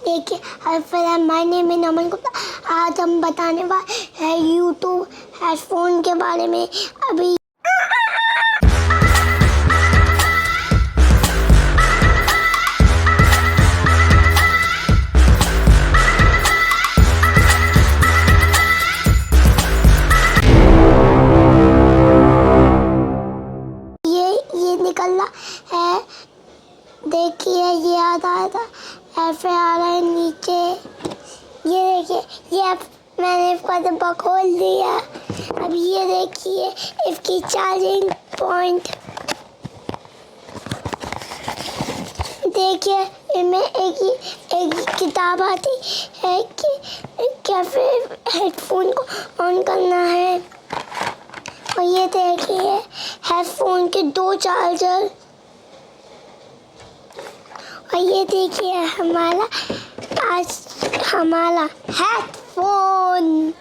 देखिए my name is नमन गुप्ता। आज हम बताने वाले हैं यूट्यूब हेडफोन के बारे में। अभी ये निकल रहा है, देखिए ये आ रहा था, ऐसे आ रहा है नीचे। ये देखिए ये मैंने इसका डब्बा खोल दिया। अब ये देखिए इसकी चार्जिंग पॉइंट, देखिए इनमें एक किताब आती है कि कैसे हेडफोन को ऑन करना है। और ये देखिए हेडफोन के 2 चार्जर। और ये देखिए हमारा हेडफोन,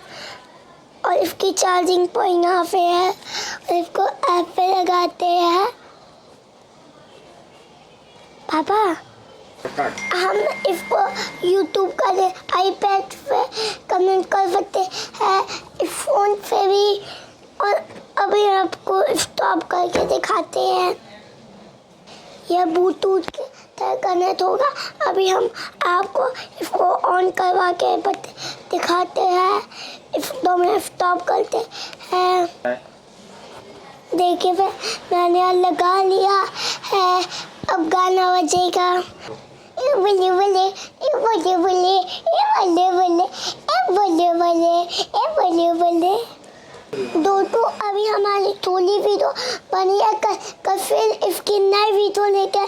और इसकी चार्जिंग पॉइंट यहाँ पे है, और इसको ऐप पे लगाते हैं। पापा हम इसको यूट्यूब का आईपैड पे कमेंट कर सकते हैं, इस फोन पे भी। और अभी आपको स्टॉप करके दिखाते हैं। यह ब्लूटूथ के तरह कनेक्ट होगा। अभी हम आपको इसको ऑन करवा के दिखाते हैं। इस 2 मिनट स्टॉप करते हैं। देखिए मैंने यहाँ लगा लिया है। अब गाना बजेगा। बोले बोले बोले बोले बोले बोले बोले बोले बोले। दोस्तों अभी हमारी थोड़ी वीडियो बनी है, फिर इसकी नई वीडियो लेकर